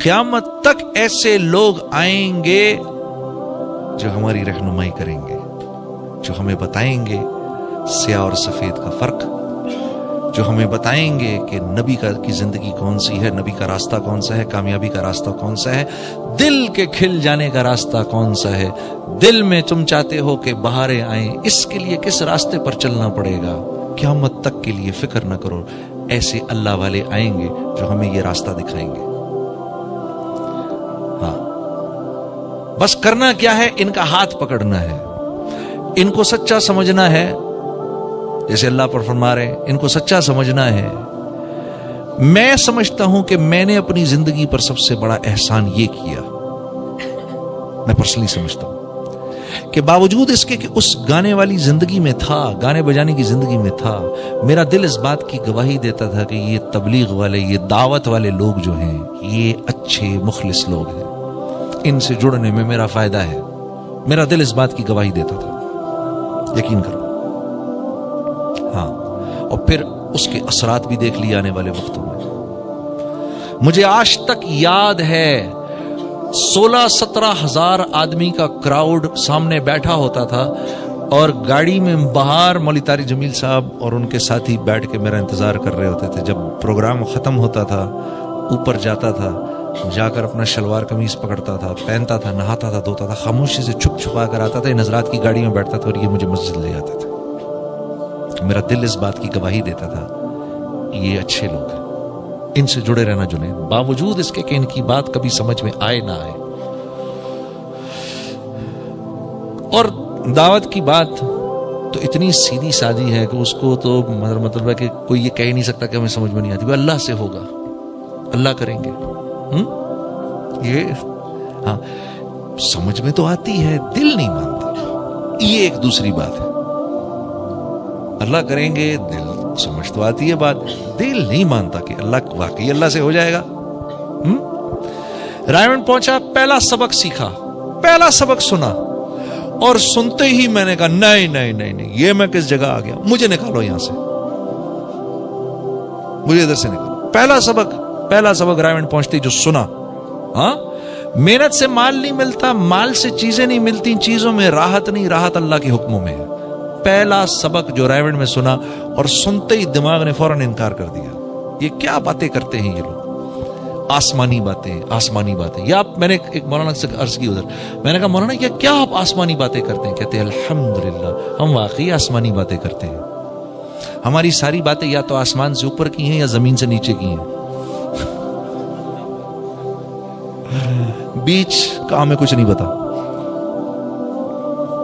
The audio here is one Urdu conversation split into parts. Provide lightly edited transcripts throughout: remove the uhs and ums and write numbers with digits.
قیامت تک ایسے لوگ آئیں گے جو ہماری رہنمائی کریں گے، جو ہمیں بتائیں گے سیاہ اور سفید کا فرق، جو ہمیں بتائیں گے کہ نبی کی زندگی کون سی ہے، نبی کا راستہ کون سا ہے، کامیابی کا راستہ کون سا ہے، دل کے کھل جانے کا راستہ کون سا ہے، دل میں تم چاہتے ہو کہ بہاریں آئیں، اس کے لیے کس راستے پر چلنا پڑے گا، قیامت تک کے لیے فکر نہ کرو، ایسے اللہ والے آئیں گے جو ہمیں یہ راستہ دکھائیں گے۔ ہاں، بس کرنا کیا ہے، ان کا ہاتھ پکڑنا ہے، ان کو سچا سمجھنا ہے، جیسے اللہ پر فرما رہے ہیں ان کو سچا سمجھنا ہے۔ میں سمجھتا ہوں کہ میں نے اپنی زندگی پر سب سے بڑا احسان یہ کیا، میں پرسنلی سمجھتا ہوں کہ باوجود اس کے کہ اس گانے والی زندگی میں تھا، گانے بجانے کی زندگی میں تھا، میرا دل اس بات کی گواہی دیتا تھا کہ یہ تبلیغ والے، یہ دعوت والے لوگ جو ہیں یہ اچھے مخلص لوگ ہیں، ان سے جڑنے میں میرا فائدہ ہے، میرا دل اس بات کی گواہی دیتا تھا، یقین کرو۔ ہاں، اور پھر اس کے اثرات بھی دیکھ لیے آنے والے وقتوں میں۔ مجھے آج تک یاد ہے 16-17 ہزار آدمی کا کراؤڈ سامنے بیٹھا ہوتا تھا، اور گاڑی میں باہر مولوی طارق جمیل صاحب اور ان کے ساتھی بیٹھ کے میرا انتظار کر رہے ہوتے تھے۔ جب پروگرام ختم ہوتا تھا اوپر جاتا تھا، جا کر اپنا شلوار قمیض پکڑتا تھا، پہنتا تھا، نہاتا تھا، دھوتا تھا، خاموشی سے چھپ چھپا کر آتا تھا، ان حضرات کی گاڑی میں بیٹھتا تھا اور یہ مجھے مسجد لے جاتے تھے۔ میرا دل اس بات کی گواہی دیتا تھا یہ اچھے لوگ ہیں، ان سے جڑے رہنا جنہیں، باوجود اس کے کہ ان کی بات کبھی سمجھ میں آئے نہ آئے۔ اور دعوت کی بات تو اتنی سیدھی سادی ہے کہ اس کو تو مطلب ہے کہ کوئی یہ کہہ نہیں سکتا کہ ہمیں سمجھ میں نہیں آتی، وہ اللہ سے ہوگا، اللہ کریں گے۔ یہ ہاں سمجھ میں تو آتی ہے، دل نہیں مانتا، یہ ایک دوسری بات ہے۔ اللہ کریں گے، دل سمجھ تو آتی ہے بات، دل نہیں مانتا کہ اللہ واقعی اللہ سے ہو جائے گا۔ رائمنڈ پہنچا، پہلا سبق سیکھا، پہلا سبق سنا، اور سنتے ہی میں نے کہا نہیں نہیں نہیں نہیں، یہ میں کس جگہ آ گیا، مجھے نکالو یہاں سے، مجھے ادھر سے نکالو۔ پہلا سبق رائمنڈ پہنچتے جو سنا، ہاں، محنت سے مال نہیں ملتا، مال سے چیزیں نہیں ملتی، چیزوں میں راحت نہیں، راحت اللہ کے حکموں میں ہے۔ پہلا سبق جو رائمنڈ میں سنا، اور سنتے ہی دماغ نے فوراً انکار کر دیا، یہ کیا باتیں کرتے ہیں یہ لوگ، آسمانی باتیں۔ یا میں نے ایک مولانا سے عرض کی ادھر، میں نے کہا مولانا یہ کیا آپ آسمانی باتیں کرتے ہیں؟ کہتے ہیں الحمدللہ ہم واقعی آسمانی باتیں کرتے ہیں، ہماری ساری باتیں یا تو آسمان سے اوپر کی ہیں یا زمین سے نیچے کی ہیں، بیچ کا ہمیں کچھ نہیں پتا۔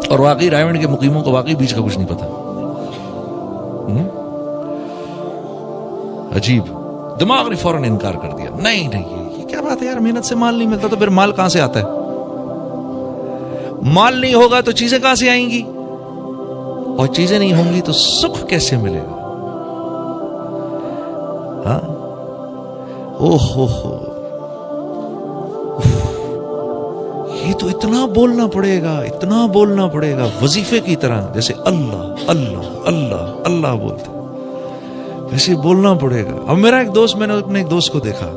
اور واقعی رائمنڈ کے مقیموں کو واقعی بیچ کا کچھ نہیں پتا۔ عجیب، دماغ نے فوراً انکار کر دیا، نہیں نہیں یہ کیا بات ہے یار، محنت سے مال نہیں ملتا تو پھر مال کہاں سے آتا ہے؟ مال نہیں ہوگا تو چیزیں کہاں سے آئیں گی؟ اور چیزیں نہیں ہوں گی تو سکھ کیسے ملے گا؟ ہاں، اوہ ہو، یہ تو اتنا بولنا پڑے گا وظیفے کی طرح، جیسے اللہ اللہ اللہ اللہ بولتے ویسے بولنا پڑے گا۔ اب میرا ایک دوست، میں نے اپنے ایک دوست کو دیکھا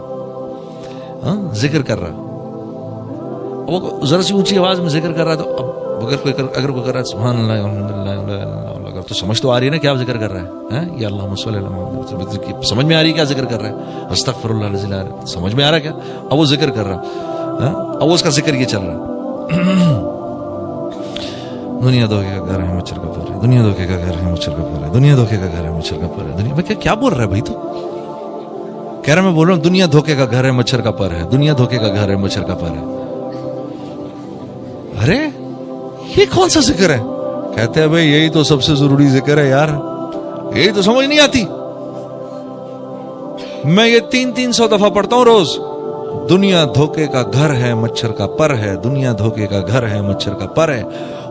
ذکر کر رہا، وہ ذرا سی اونچی آواز میں ذکر کر رہا، تو اب اگر کوئی کر رہا ہے سبحان اللہ الحمدللہ، تو سمجھ تو آ رہی ہے نا کیا آپ ذکر کر رہا ہے، یا اللہم صلی اللہ علیہ وسلم، سمجھ میں آ رہی ہے کیا ذکر کر رہا ہے، استغفر اللہ العظیم، سمجھ میں آ رہا ہے کیا؟ اب وہ ذکر کر رہا، اب اس کا ذکر یہ چل رہا، دنیا دھوکے کا گھر ہے مچھر کا پر ہے، دنیا دھوکے کا گھر ہے مچھر کا پر ہے، دنیا دھوکے کا گھر ہے مچھر کا پر ہے، دنیا میں کیا بول رہا ہے بھائی؟ تو کہہ رہا میں بول رہا ہوں دنیا دھوکے کا گھر ہے مچھر کا پر ہے، دنیا دھوکے کا گھر ہے مچھر کا پر ہے۔ ارے یہ کون سا ذکر ہے؟ کہتے ہیں بھائی یہی تو سب سے ضروری ذکر ہے یار، یہی تو سمجھ نہیں آتی، میں یہ 300 دفعہ پڑھتا ہوں روز، دنیا دھوکے کا گھر ہے مچھر کا پر ہے، دنیا دھوکے کا گھر ہے مچھر کا پر ہے،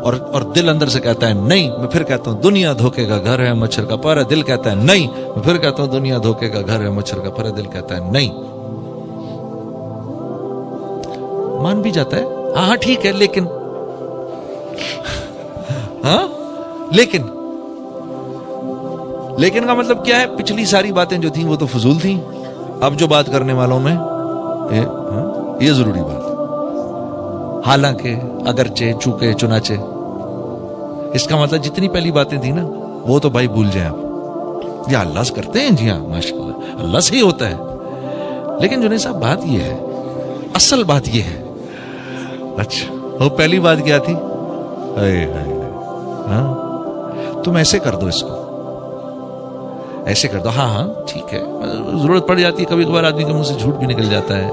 اور دل اندر سے کہتا ہے نہیں، میں پھر کہتا ہوں دنیا دھوکے کا گھر ہے مچھر کا پر ہے، دل کہتا ہے نہیں، میں پھر کہتا ہوں دنیا دھوکے کا گھر ہے مچھر کا پر ہے، دل کہتا ہے نہیں۔ مان بھی جاتا ہے ہاں ٹھیک ہے، لیکن ہاں لیکن کا مطلب کیا ہے؟ پچھلی ساری باتیں جو تھیں وہ تو فضول تھیں، اب جو بات کرنے والوں میں یہ ضروری بات ہے. حالانکہ اگرچہ چونکہ چنانچہ اس کا مطلب جتنی پہلی باتیں تھی نا وہ تو بھائی بھول جائیں آپ. یہ اللہ سے کرتے ہیں جی ہاں ماشاءاللہ اللہ سے ہی ہوتا ہے. لیکن جنید صاحب بات یہ ہے, اصل بات یہ ہے. اچھا وہ پہلی بات کیا تھی؟ ہاں تم ایسے کر دو, اس کو ایسے کر دو. ہاں ہاں ٹھیک ہے, ضرورت پڑ جاتی ہے کبھی کبھار, آدمی کے منہ سے جھوٹ بھی نکل جاتا ہے,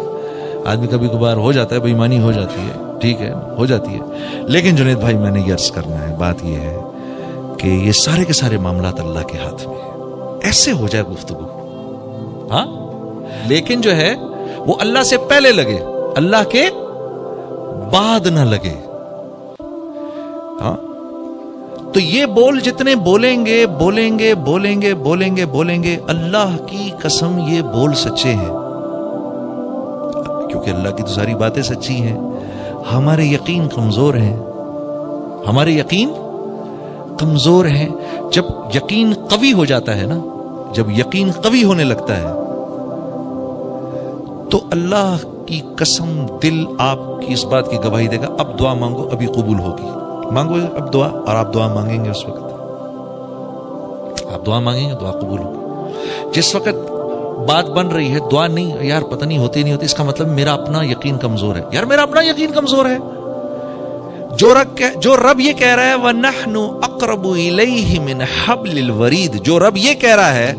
آدمی کبھی کبھار ہو جاتا ہے, بے ایمانی ہو جاتی ہے, ٹھیک ہے ہو جاتی ہے. لیکن جنید بھائی میں نے یہ عرض کرنا ہے, بات یہ ہے کہ یہ سارے کے سارے معاملات اللہ کے ہاتھ میں ہیں. ایسے ہو جائے گفتگو, ہاں لیکن جو ہے وہ اللہ سے پہلے لگے, اللہ کے بعد نہ لگے. ہاں تو یہ بول جتنے بولیں گے بولیں گے بولیں گے بولیں گے بولیں گے, اللہ کی قسم یہ بول سچے ہیں, کیونکہ اللہ کی تو ساری باتیں سچی ہیں. ہمارے یقین کمزور ہیں, ہمارے یقین کمزور ہیں. جب یقین قوی ہو جاتا ہے نا, جب یقین قوی ہونے لگتا ہے تو اللہ کی قسم دل آپ کی اس بات کی گواہی دے گا, اب دعا مانگو ابھی قبول ہوگی. مانگو اب دعا, اور آپ دعا مانگیں گے اس وقت, آپ دعا مانگیں گے دعا قبول ہوگی. جس وقت بات بن رہی ہے دعا نہیں, یار پتہ نہیں ہوتی نہیں ہوتی, اس کا مطلب میرا اپنا یقین کمزور ہے. یار میرا اپنا یقین کمزور ہے. جو رب یہ کہہ رہا ہے وَنَحْنُ أَقْرَبُ إِلَيْهِ مِنْ حَبْلِ الْوَرِيدِ, جو رب یہ کہہ رہا ہے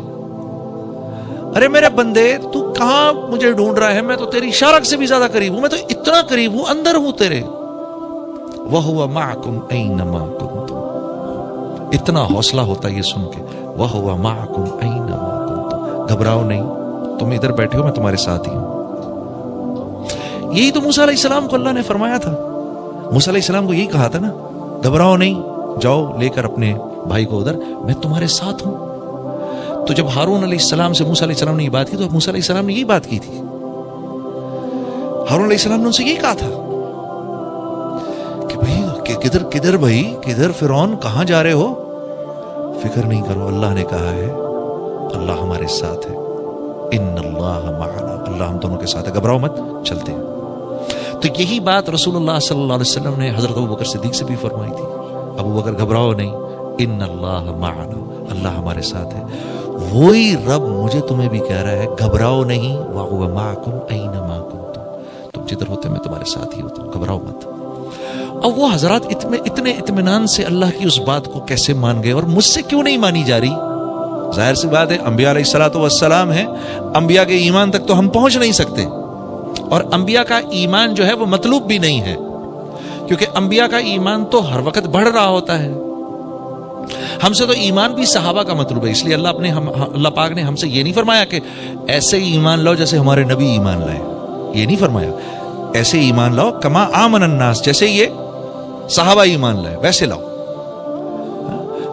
ارے میرے بندے تو کہاں مجھے ڈھونڈ رہا ہے, میں تو تیری شارک سے بھی زیادہ قریب ہوں, میں تو اتنا قریب ہوں, اندر ہوں تیرے. وَهُوَ مَعَكُمْ أَيْنَمَا كُنْتُمْ, اتنا حوصلہ ہوتا ہے یہ سن کے, وَهُوَ مَعَكُمْ أَيْنَمَا كُنْتُمْ, گھبراؤ نہیں, تم ادھر بیٹھے ہو میں تمہارے ساتھ ہی ہوں. یہی تو موسیٰ علیہ السلام کو اللہ نے فرمایا تھا. موسیٰ علیہ السلام کو یہی کہا تھا نا, گھبراؤ نہیں, جاؤ لے کر اپنے بھائی کو ادھر, میں تمہارے ساتھ ہوں. تو جب ہارون علیہ السلام سے موسیٰ علیہ السلام نے یہ بات کی تو موسیٰ علیہ السلام نے یہی بات کی تھی. ہارون علیہ السلام نے ان سے یہی کہا تھا کہ بھائی کدھر بھائی کدھر, فرعون کہاں جا رہے ہو, فکر نہیں کرو, اللہ نے کہا ہے اللہ ہمارے ساتھ ہے, ان اللہ معنا, اللہ ہم دونوں کے ساتھ ہے, گھبراؤ مت, چلتے ہیں. تو یہی بات رسول اللہ صلی اللہ علیہ وسلم نے حضرت ابوبکر صدیق سے بھی فرمائی تھی, ابوبکر گھبراؤ نہیں, ان اللہ معنا, اللہ ہمارے ساتھ ہے. وہی رب مجھے تمہیں بھی کہہ رہا ہے گھبراؤ نہیں, وَهُوَ مَعَكُمْ أَيْنَمَا كُنْتُمْ, تم جدھر ہوتے میں تمہارے ساتھ ہی ہوتا ہوں, گھبراؤ مت. اب وہ حضرات اتنے اطمینان سے اللہ کی اس بات کو کیسے مان گئے, اور مجھ سے کیوں نہیں مانی جا رہی؟ ظاہر سی بات ہے انبیاء علیہ الصلوۃ والسلام ہیں, انبیاء کے ایمان تک تو ہم پہنچ نہیں سکتے, اور انبیاء کا ایمان جو ہے وہ مطلوب بھی نہیں ہے, کیونکہ انبیاء کا ایمان تو ہر وقت بڑھ رہا ہوتا ہے. ہم سے تو ایمان بھی صحابہ کا مطلوب ہے, اس لیے اللہ پاک نے ہم سے یہ نہیں فرمایا کہ ایسے ایمان لاؤ جیسے ہمارے نبی ایمان لائے, یہ نہیں فرمایا. ایسے ایمان لاؤ کما آمن الناس, جیسے یہ صحابہ ایمان لائے ویسے لاؤ.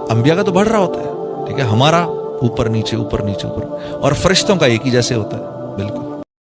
انبیاء کا تو بڑھ رہا ہوتا ہے, ٹھیک ہے, ہمارا اوپر نیچے اوپر نیچے اوپر, اور فرشتوں کا ایک ہی جیسے ہوتا ہے بالکل.